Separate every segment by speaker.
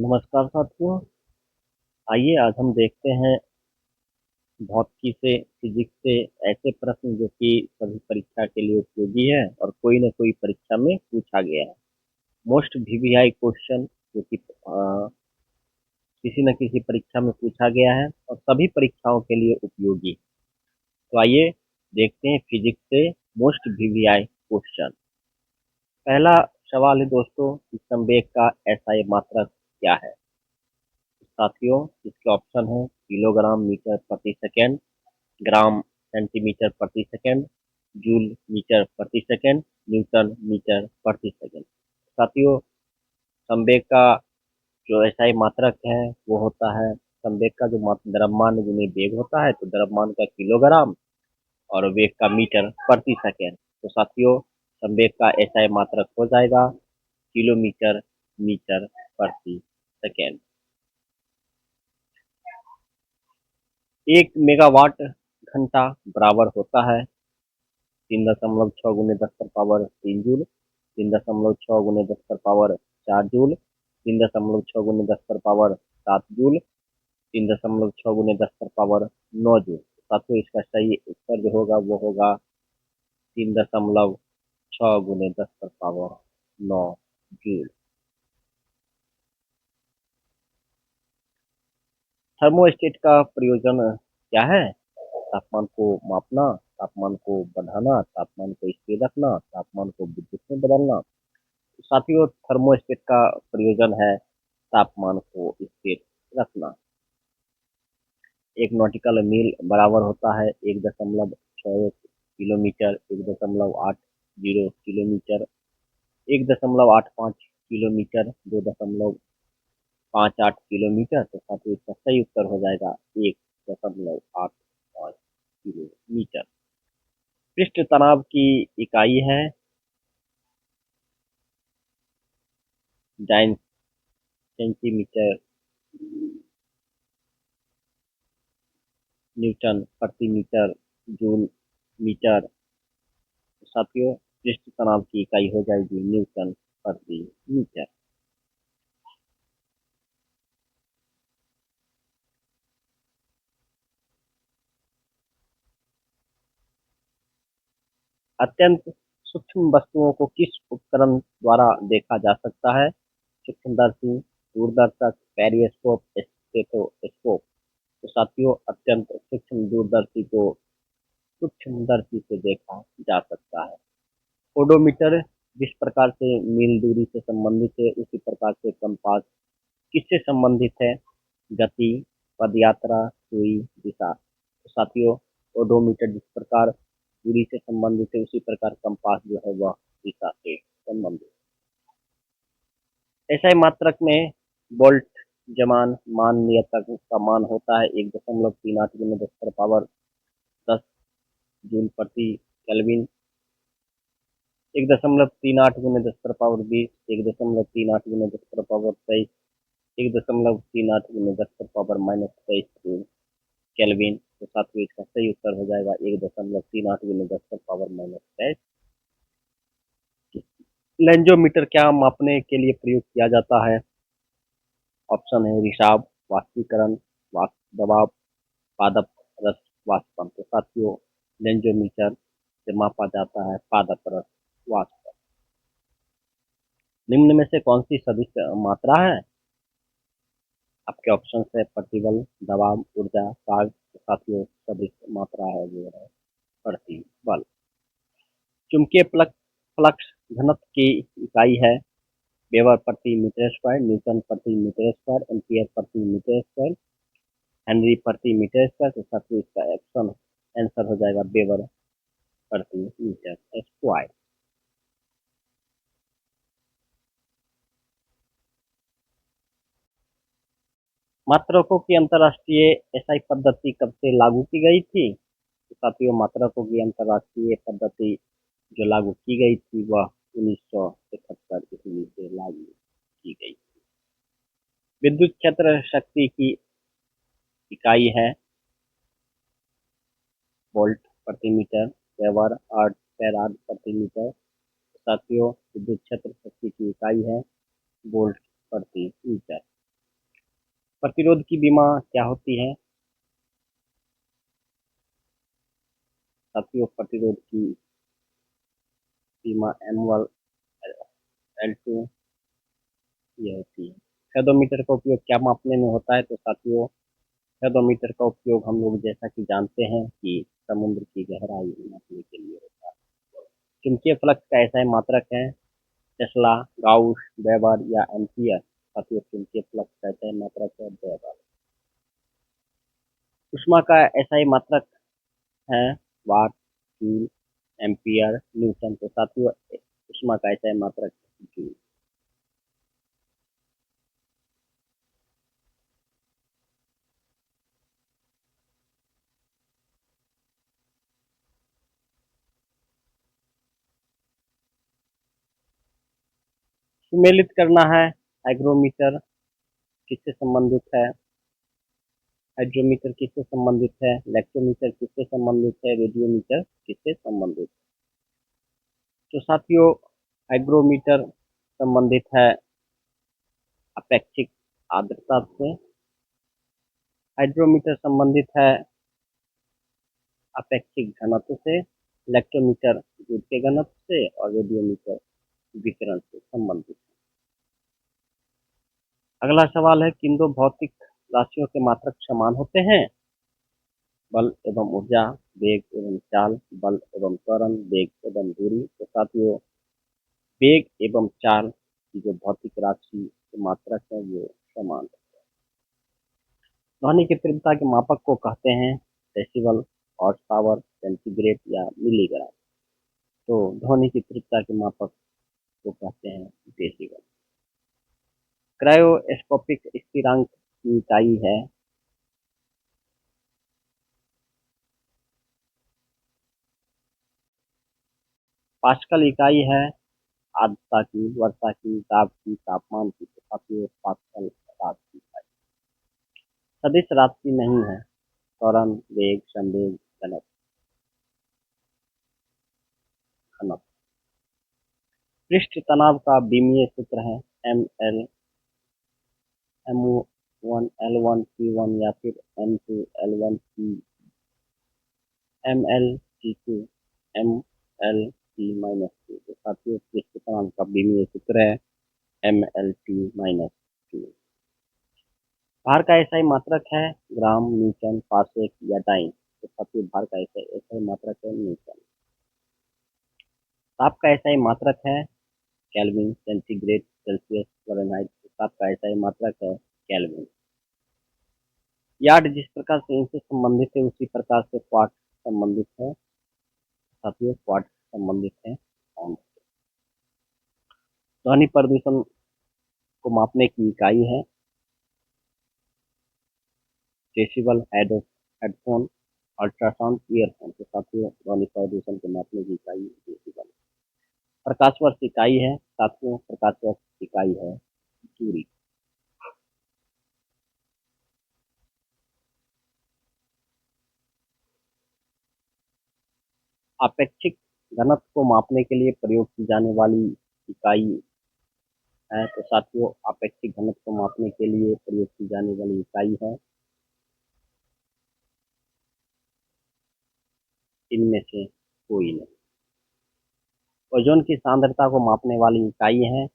Speaker 1: नमस्कार साथियों। आइए आज हम देखते हैं भौतिकी से फिजिक्स से ऐसे प्रश्न जो कि सभी परीक्षा के लिए उपयोगी है और कोई न कोई परीक्षा में पूछा गया है। मोस्ट वीवीआई क्वेश्चन जो कि किसी न किसी परीक्षा में पूछा गया है और सभी परीक्षाओं के लिए उपयोगी। तो आइए देखते हैं फिजिक्स से मोस्ट वीवीआई क्वेश्चन। पहला सवाल है दोस्तों कि संवेग का एसआई मात्रक क्या है। साथियों इसके ऑप्शन है किलोग्राम मीटर प्रति सेकेंड, ग्राम सेंटीमीटर प्रति सेकेंड, जूल मीटर प्रति सेकेंड, न्यूटन मीटर प्रति सेकेंड। साथियों संवेग का जो एसआई मात्रक है वो होता है संवेग का जो द्रव्यमान गुने वेग होता है, तो द्रव्यमान का किलोग्राम और वेग का मीटर प्रति सेकेंड। तो साथियों संवेग का एसआई मात्रक हो जाएगा किलोमीटर मीटर प्रति सेकेंड। 1 मेगावाट घंटा बराबर होता है 3.6 × 10⁻³ जूल, 3.6 × 10⁻⁴ जूल, 3.6 × 10⁻⁹ जूल। साथियों इसका सही उत्तर जो होगा वो होगा 3.6 × 10⁻⁹ जूल। थर्मोस्टेट का प्रयोजन क्या है? तापमान को मापना, तापमान को बढ़ाना, तापमान को स्थिर रखना, तापमान को विद्युत में बदलना। साथियों थर्मोस्टेट का प्रयोजन है तापमान को स्थिर रखना। एक नॉटिकल मील बराबर होता है 1.61 किलोमीटर, 1.80 किलोमीटर, 1.85 किलोमीटर, 2.58 किलोमीटर। तो साथियों इसका सही उत्तर हो जाएगा 1.85 किलोमीटर। पृष्ठ तनाव की इकाई है डाइन सेंटीमीटर न्यूटन प्रति मीटर जूल मीटर। साथियों पृष्ठ तनाव की इकाई हो जाएगी न्यूटन प्रति मीटर। अत्यंत सूक्ष्म वस्तुओं को किस उपकरण द्वारा देखा जा सकता है? सूक्ष्मदर्शी, दूरदर्शक, पेरिस्कोप, स्टेथोस्कोप। तो साथियों अत्यंत सूक्ष्म दूरदर्शी को सूक्ष्मदर्शी से देखा जा सकता है। ओडोमीटर जिस प्रकार से मील दूरी से संबंधित है उसी प्रकार से कंपास किससे संबंधित है? गति, पदयात्रा, सुई, दिशा। तो साथियों ओडोमीटर जिस प्रकार दूरी से संबंधित है उसी प्रकार कंपास जो है वह दिशा से संबंधित। ऐसा ही मात्रक में बोल्ट जमान मान नियतक का मान होता है 1.38 × 10⁻10 जूल प्रति केल्विन, 1.38 × 10⁻20, 1.38 × 10⁻23, 1.38 × 10⁻−23 जूल केल्विन। तो साथियों इसका सही उत्तर हो जाएगा 1.38 × 10⁻23। लेंजोमीटर क्या मापने के लिए प्रयोग किया जाता है? ऑप्शन है रिसाव, वाष्पीकरण, वाष्प दबाव, पादप रस वाष्पन। तो साथियों लेंजोमीटर से मापा जाता है पादप रस वाष्प। निम्न में से कौन सी सदिश मात्रा है? आपके ऑप्शन है प्रतिबल, दबाव, ऊर्जा, कार्य। तो साथियों सदिश मात्रा है जो है प्रतिबल। चुंबकीय फ्लक्स घनत्व की इकाई है वेबर प्रति मीटर स्क्वायर, न्यूटन प्रति मीटर स्क्वायर, एम्पियर प्रति मीटर स्क्वायर, हेनरी प्रति मीटर स्क्वायर। तो साथियों इसका ऑप्शन आंसर हो जाएगा वेबर प्रति मीटर स्क्वायर। मात्रकों की अंतर्राष्ट्रीय एसआई पद्धति कब से लागू की गई थी? तो साथियों मात्रकों की अंतर्राष्ट्रीय पद्धति जो लागू की गई थी वह 1971 ईस्वी से लागू की गई। विद्युत क्षेत्र शक्ति की इकाई है वोल्ट प्रति मीटर, वेबर और फैराड प्रति मीटर। साथियों विद्युत क्षेत्र शक्ति की इकाई है वोल्ट प्रति मीटर। प्रतिरोध की बीमा क्या होती है? साथियों, प्रतिरोध की बीमा M1 L2 ये होती है। फेदोमीटर का उपयोग क्या मापने में होता है? तो साथियों, फेदोमीटर का उपयोग हम लोग जैसा कि जानते हैं कि समुद्र की गहराई नापने के लिए होता है। चुंबकीय फ्लक्स का ऐसा ही मात्रक है टेस्ला, गाउस, वेबर या एम्पियर। साथियों, चुंबकीय फ्लक्स का ऐसा ही मात्रक है वेबर। ऊष्मा का ऐसा ही मात्रक है वाट, जूल, एम्पियर, न्यूटन। तो साथियों, ऊष्मा का ऐसा ही मात्रक है जूल। सुमेलित करना है हाइग्रोमीटर किससे संबंधित है? हाइड्रोमीटर किससे संबंधित है? लैक्टोमीटर किससे संबंधित है? रेडियोमीटर किससे संबंधित है? तो साथियों, हाइग्रोमीटर संबंधित है अपेक्षिक आर्द्रता से। हाइड्रोमीटर संबंधित है अपेक्षिक घनत्व से। लैक्टोमीटर दूध के घनत्व से और रेडियोमीटर विकिरण से संबंधित है। अगला सवाल है, किन दो भौतिक राशियों के मात्रक समान होते हैं? बल एवं ऊर्जा, वेग एवं चाल, बल एवं त्वरण, वेग एवं दूरी। तो साथियों, वेग एवं चाल की जो भौतिक राशि के मात्रक है वो समान है। ध्वनि की तीव्रता के मापक को कहते हैं डेसिबल, हॉर्स पावर, सेंटीग्रेड या मिलीग्राम। तो ध्वनि की तीव्रता के मापक को कहते हैं डेसिबल। क्रायोस्कोपिक स्थिरांक की इकाई है पास्कल। इकाई है आर्द्रता की, वर्षा की, दाब की, तापमान की। तो साथियों, पास्कल दाब की इकाई। सदिश राशि नहीं है त्वरण, वेग, संवेग, घनत्व, घनत्व। पृष्ठ तनाव का बीमीय सूत्र है M1L1 या फिर M2L1 MLT2 तो साथियों, पृष्ठ तनाव का बीमीय सूत्र है MLT-2। भार का ऐसा ही मात्रक है ग्राम, न्यूटन, पास्कल या डाइन। तो साथियों, भार का ऐसा ही मात्रक है न्यूटन। ताप का ऐसा ही मात्रक है केल्विन, सेंटीग्रेड, सेल्सियस, फ़ारेनहाइट। ताप का ऐसा ही मात्रक है केल्विन। यार्ड जिस प्रकार से इनसे संबंधित है उसी प्रकार से क्वार्ट संबंधित है। साथियों, क्वार्ट संबंधित है पाउंड से। ध्वनि प्रदूषण को मापने की इकाई है डेसिबल, हेडफोन, अल्ट्रासाउंड, ईयरफोन। तो साथियों, ध्वनि प्रदूषण को मापने की इकाई डेसिबल। प्रकाश वर्ष इकाई है साथियों, प्रकाश वर्ष इकाई है दूरी। अपेक्षिक घनत्व को मापने के लिए प्रयोग की जाने वाली इकाई है। तो साथियों, अपेक्षिक घनत्व को मापने के लिए प्रयोग की जाने वाली इकाई है इनमें से कोई नहीं। ओजोन की सांद्रता को मापने वाली इकाई है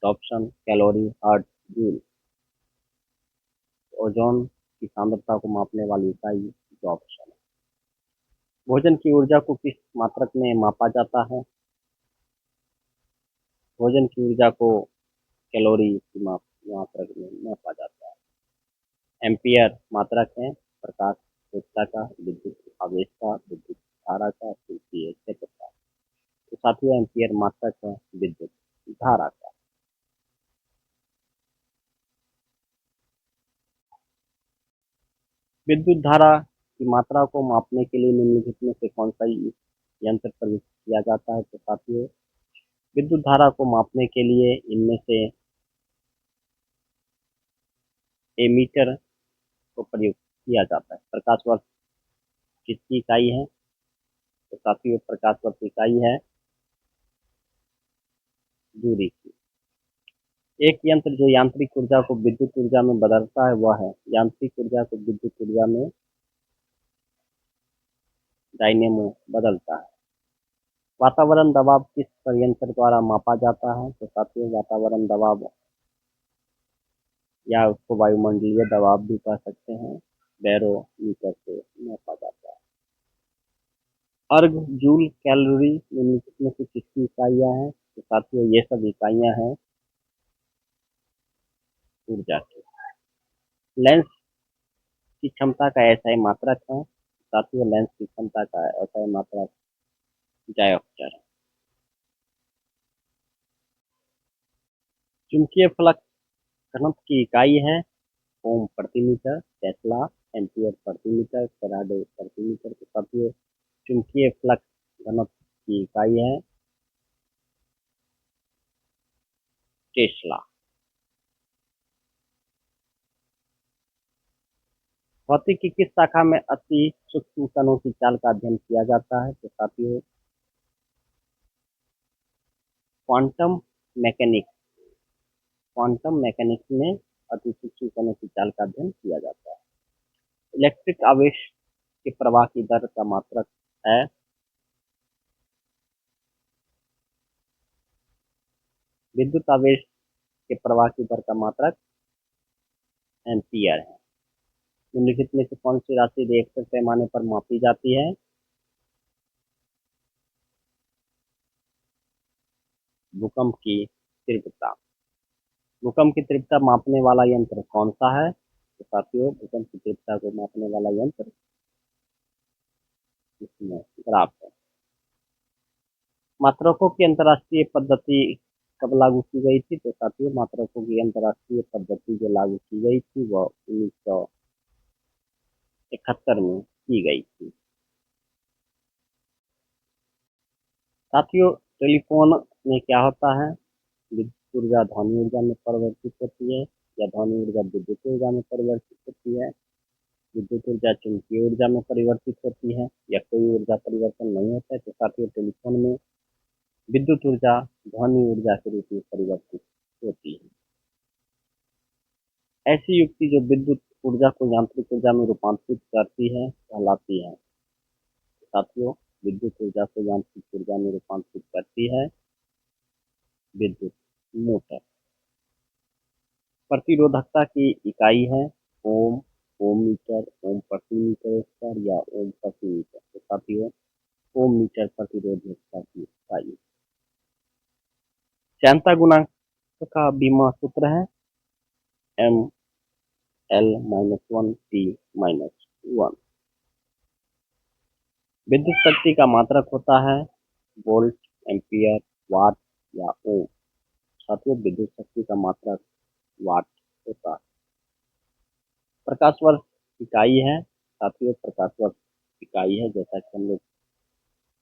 Speaker 1: Dobson, calorie, hertz, joule. Ozone की सांद्रता को मापने वाली इकाई डॉप्सन। भोजन की ऊर्जा को किस मात्रक में मापा जाता है? भोजन की ऊर्जा को कैलोरी की मात्रक में मापा जाता है। एम्पियर मात्रक है प्रकाश तीव्रता का, विद्युत आवेश का, विद्युत धारा का, चुंबकीय क्षेत्र का। तो साथियों, एम्पियर मात्रक है विद्युत धारा का। विद्युत धारा की मात्रा को मापने के लिए निम्नलिखित में से कौन सा यंत्र प्रयुक्त किया जाता है? तो साथियों, विद्युत धारा को मापने के लिए इनमें से एमीटर को प्रयुक्त किया जाता है। प्रकाश वर्ष किसकी इकाई है? तो साथियों, प्रकाश वर्ष इकाई है दूरी की। एक यंत्र जो यांत्रिक ऊर्जा को विद्युत ऊर्जा में बदलता है वह है, यांत्रिक ऊर्जा को विद्युत ऊर्जा में डायनेमो बदलता है। वातावरण दबाव किस संयंत्र द्वारा मापा जाता है? तो साथियों वातावरण दबाव या उसको वायुमंडलीय दबाव भी कह सकते हैं, बैरोमीटर से मापा जाता है। अर्ग, जूल, कैलोरी निम्नलिखित में से किसकी इकाइयां हैं? तो साथियों ये सब इकाइयां हैं ऊर्जा की। लेंस की क्षमता का ऐसा ही मात्रक है, साथियों लेंस की क्षमता का ऐसा ही मात्रक डायोप्टर है। चुंबकीय फ्लक्स घनत्व की इकाई है ओम प्रति मीटर, टेस्ला एम्पियर प्रति मीटर, फैराडे प्रति मीटर। के साथियों चुंबकीय फ्लक्स घनत्व की इकाई है टेस्ला। भौतिक की किस शाखा में अति सूक्ष्म कणों की चाल का अध्ययन किया जाता है? तो साथियों क्वांटम मैकेनिक्स, क्वांटम मैकेनिक्स में अति सूक्ष्म कणों की चाल का अध्ययन किया जाता है। इलेक्ट्रिक आवेश के प्रवाह की दर का मात्रक है विद्युत आवेश के प्रवाह की दर का मात्रक एम्पियर है। निम्नलिखित में से कौन सी राशि रिएक्टर पैमाने पर मापी जाती है? भूकंप की तीव्रता। भूकंप की तीव्रता मापने वाला यंत्र कौन सा है? तो साथियों भूकंप की तीव्रता को मापने वाला यंत्र इसमें ग्राफ है। मात्रकों की अंतर्राष्ट्रीय पद्धति कब लागू की गई थी? तो साथियों मात्रकों की अंतर्राष्ट्रीय पद्धति जो लागू की गई थी वह 1971 में की गई थी। साथियों टेलीफोन में क्या होता है? विद्युत ऊर्जा ध्वनि ऊर्जा में परिवर्तित होती है, या ध्वनि ऊर्जा विद्युत ऊर्जा में परिवर्तित होती है, विद्युत ऊर्जा चुंबकीय ऊर्जा में परिवर्तित होती है, या कोई ऊर्जा परिवर्तन नहीं होता है। तो साथियों टेलीफोन में विद्युत ऊर्जा ध्वनि ऊर्जा के रूप में परिवर्तित होती है। ऐसी युक्ति जो विद्युत ऊर्जा को यांत्रिक ऊर्जा में रूपांतरित करती है कहलाती है। साथियों विद्युत ऊर्जा को यांत्रिक ऊर्जा में रूपांतरित करती है विद्युत मोटर। प्रतिरोधकता की इकाई है ओम, ओम मीटर, ओम प्रति मीटर स्क्वायर या ओम प्रति मीटर। तो साथियों ओम मीटर प्रतिरोधकता की इकाई। श्यानता गुणांक का बीमा सूत्र है एम एल -1 टी -1। विद्युत शक्ति का मात्रक होता है वोल्ट, एम्पियर, वाट या ओम। साथियों विद्युत शक्ति का मात्रक वाट होता है। प्रकाश वर्ष इकाई है, साथियों प्रकाश वर्ष इकाई है, जैसा कि हम लोग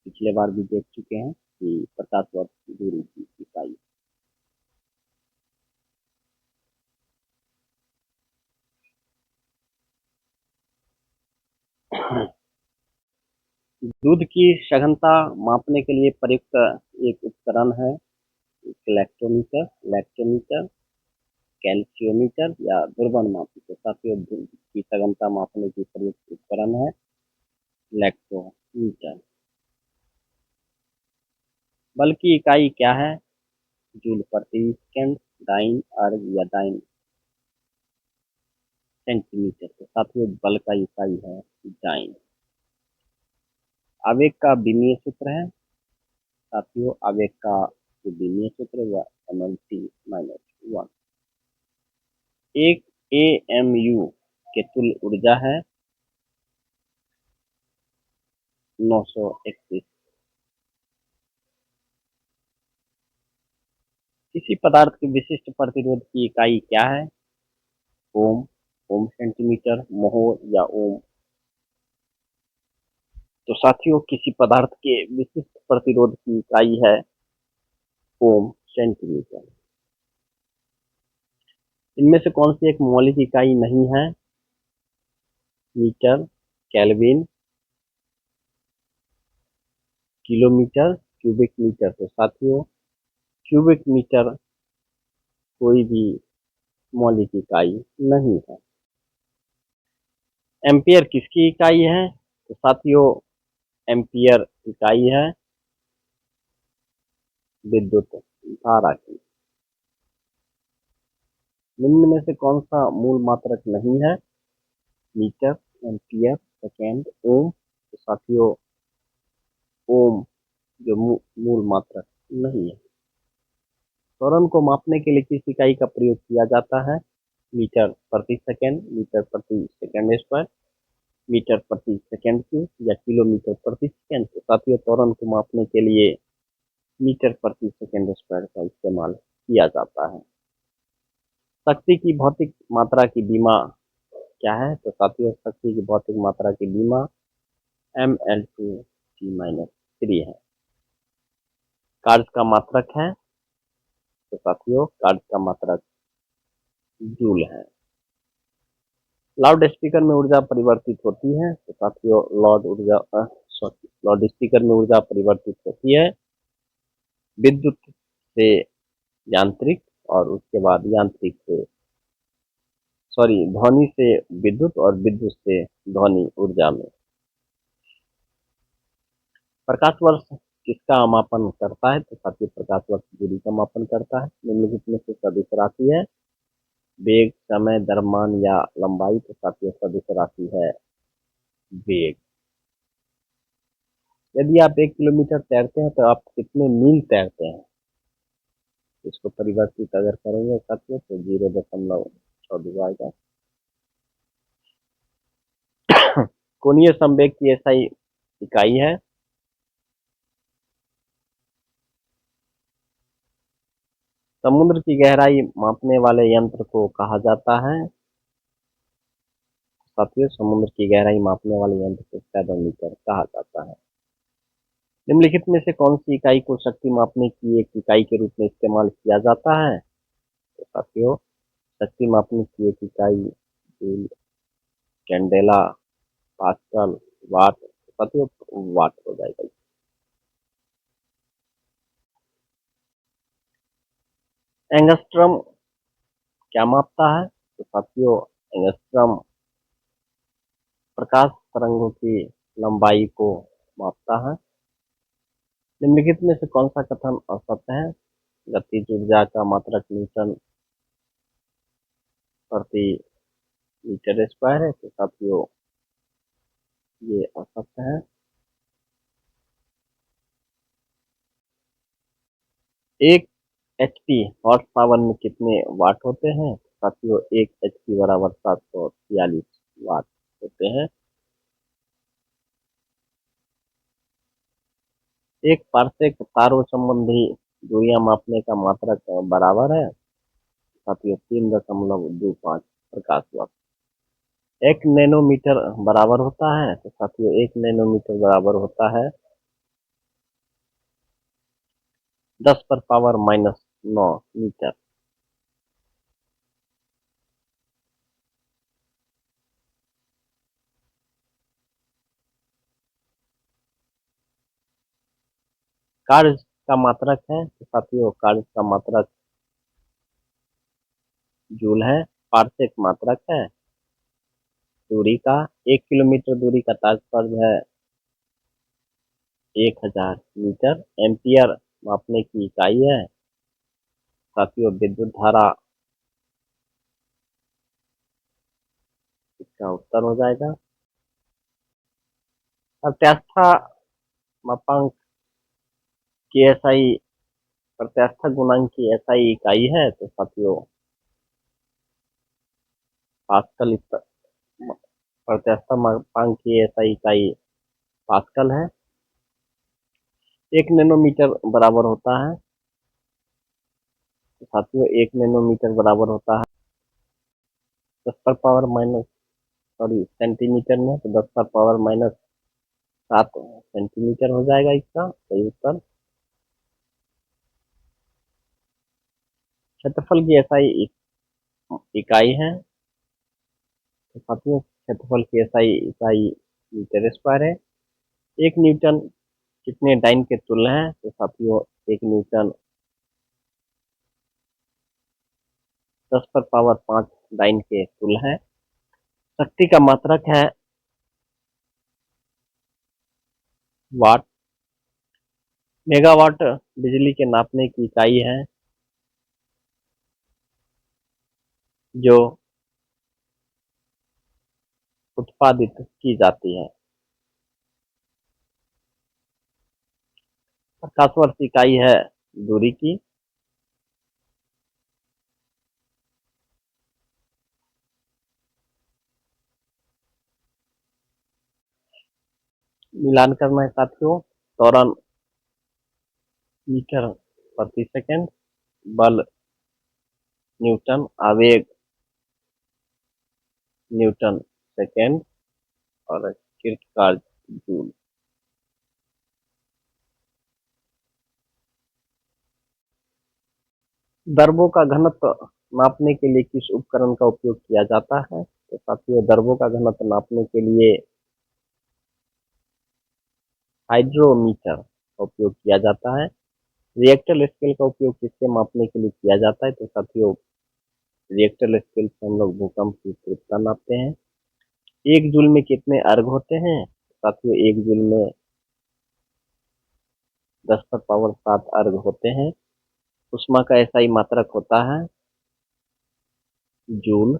Speaker 1: पिछले बार भी देख चुके हैं कि प्रकाश वर्ष दूरी की इकाई। दूध की सघनता मापने के लिए प्रयुक्त एक उपकरण है लैक्टोमीटर, लैक्टोमीटर, कैल्शियोमीटर या द्रव्यमान मापी। तो साथियों दूध की सघनता मापने की प्रयुक्त उपकरण है लैक्टोमीटर। बल की इकाई क्या है? जूल प्रति सेकंड, डाइन, अर्ग या डाइन सेंटीमीटर। तो साथियों बल का इकाई है डाइन। आवेग का विमीय सूत्र है, साथियों आवेग का जो विमीय सूत्र है वह mlt-1। एक AMU के तुल्य ऊर्जा है 931। किसी पदार्थ के विशिष्ट प्रतिरोध की इकाई क्या है? ओम, ओम सेंटीमीटर, मोह या ओम। तो साथियों किसी पदार्थ के विशिष्ट प्रतिरोध की इकाई है ओम सेंटीमीटर। इनमें से कौन सी एक मौलिक इकाई नहीं है? Metre, kelvin, kilometre, cubic metre. तो साथियों क्यूबिक मीटर कोई भी मौलिक इकाई नहीं है। एम्पियर किसकी इकाई है? तो साथियों, एम्पियर इकाई है विद्युत धारा की। निम्न में से कौन सा मूल मात्रक नहीं है? मीटर, एम्पियर, सेकेंड, ओम। तो साथियों, ओम जो मूल मात्रक नहीं है। त्वरण को मापने के लिए किस इकाई का प्रयोग किया जाता है? मीटर प्रति सेकेंड, मीटर प्रति सेकेंड स्क्वायर, मीटर प्रति सेकेंड क्यूब या किलोमीटर प्रति सेकेंड। तो साथियों, त्वरण को मापने के लिए मीटर प्रति सेकेंड स्क्वायर का इस्तेमाल किया जाता है। शक्ति की भौतिक मात्रा की बीमा क्या है? तो साथियों, शक्ति की भौतिक मात्रा की बीमा mL2T-3 है। कार्य का मात्रक है? तो साथियों, कार्य का मात्रक जूल है। लाउड स्पीकर में ऊर्जा परिवर्तित होती है? तो साथियों, लाउड स्पीकर में ऊर्जा परिवर्तित होती है विद्युत से यांत्रिक, और उसके बाद यांत्रिक से ध्वनि से विद्युत, और विद्युत से ध्वनि ऊर्जा में। प्रकाश वर्ष किसका मापन करता है? तो साथियों, प्रकाश वर्ष दूरी का मापन करता है। निम्नलिखित में से सदिश राशि है वेग, समय, द्रव्यमान या लंबाई। तो साथियों, सदिश राशि है वेग। यदि आप 1 किलोमीटर तैरते हैं तो आप कितने मील तैरते हैं? इसको परिवर्तित अगर करेंगे साथियों तो 0.6 आएगा। कोणीय संवेग की SI इकाई है? समुद्र की गहराई मापने वाले यंत्र को कहा जाता है? साथियों, समुद्र की गहराई मापने वाले यंत्र को फैथोमीटर कहा जाता है। निम्नलिखित में से कौन सी इकाई को शक्ति मापने की एक इकाई के रूप में इस्तेमाल किया जाता है? तो साथियों, शक्ति मापने की एक इकाई जूल, कैंडेला, पास्कल, वाट। साथियों, वाट हो जाएगा। एंगस्ट्रम क्या मापता है? तो साथियों, एंगस्ट्रम प्रकाश तरंगों की लंबाई को मापता है। निम्नलिखित में से कौन सा कथन असत्य है? गतिज ऊर्जा का मात्रक न्यूटन प्रति मीटर स्क्वायर है। तो साथियों, ये असत्य है। एक HP हॉर्स पावर में कितने वाट होते हैं? साथियों, 1 HP बराबर 743 वाट होते हैं। एक पारसेक तारों संबंधी दूरियां मापने का मात्रक बराबर है? साथियों, 3.25 प्रकाश वर्ष। 1 नैनोमीटर बराबर होता है? तो साथियों, 1 नैनोमीटर बराबर होता है 10⁻⁹ मीटर। कार्य का मात्रक है? तो साथियों, कार्य का मात्रक जूल है। पारसेक मात्रक है दूरी का। 1 किलोमीटर दूरी का तात्पर्य है 1000 मीटर। एम्पियर मापने की इकाई है? साथियों, विद्युत धारा इसका उत्तर हो जाएगा। प्रत्यास्था मापांक की SI, प्रत्यास्था गुणांक की SI इकाई है? तो साथियों, पास्कल। प्रत्यास्था मापांक की SI इकाई पास्कल है। 1 नैनोमीटर बराबर होता है? तो साथियों, 1 नैनोमीटर बराबर होता है 10⁻⁻, सेंटीमीटर में, तो 10⁻⁻7 सेंटीमीटर हो जाएगा इसका सही उत्तर। क्षेत्रफल की SI इकाई है? तो साथियों, क्षेत्रफल की SI इकाई मीटर स्क्वायर है। 1 न्यूटन कितने डाइन के तुल्य है? तो साथियों, 1 न्यूटन 10⁻5 डाइन के तुल्य है। शक्ति का मात्रक है वाट। मेगावाट बिजली के नापने की इकाई है जो उत्पादित की जाती है। प्रकाश वर्ष इकाई है दूरी की। मिलान करना है साथियों। त्वरण मीटर प्रति सेकंड, बल न्यूटन, आवेग न्यूटन सेकंड और कृत कार्य जूल। द्रव्यों का घनत्व नापने के लिए किस उपकरण का उपयोग किया जाता है? तो साथियों, द्रव्यों का घनत्व नापने के लिए हाइड्रोमीटर का उपयोग किया जाता है। रिएक्टर स्केल का उपयोग किसके मापने के लिए किया जाता है? तो साथियों, रिएक्टर स्केल से हम लोग भूकंप की तीव्रता नापते हैं। एक जूल में कितने अर्घ होते हैं? साथियों, एक जूल में 10⁻7 अर्घ होते हैं। ऊष्मा का SI मात्रक होता है जूल।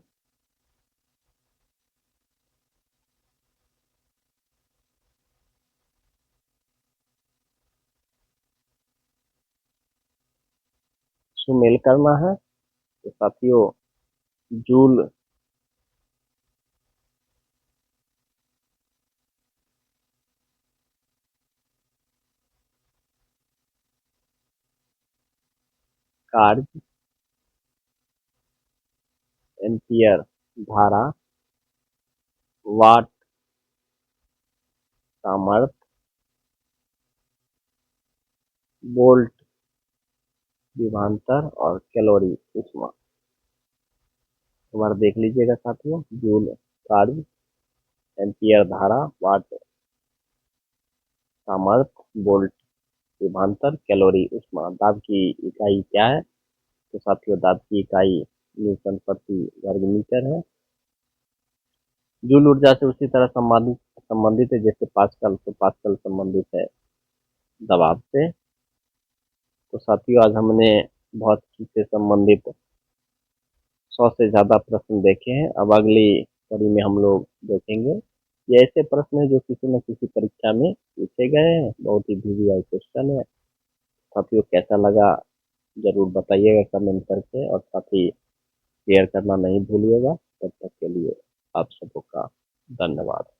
Speaker 1: सुमेल करना है तो साथियों, जूल कार्य, एम्पियर धारा, वाट सामर्थ, वोल्ट विभवांतर और कैलोरी ऊष्मा। दोबारा देख लीजिएगा साथियों। जूल कार्य, एम्पियर धारा, वाट सामर्थ, वोल्ट विभवांतर, कैलोरी ऊष्मा। दाब की इकाई क्या है? तो साथियों, दाब की इकाई न्यूटन प्रति वर्ग मीटर है। जूल ऊर्जा से उसी तरह संबंधित है जैसे पास्कल। तो पास्कल संबंधित है दबाव से। तो साथियों, आज हमने भौतिकी से संबंधित 100 से ज्यादा प्रश्न देखे हैं। अब अगली कड़ी में हम लोग देखेंगे ये ऐसे प्रश्न है जो किसी न किसी परीक्षा में पूछे गए हैं। बहुत ही वीवीआई क्वेश्चन है। साथियों, कैसा लगा जरूर बताइएगा कमेंट करके, और साथ ही शेयर करना नहीं भूलिएगा। तब तक के लिए आप सबों का धन्यवाद।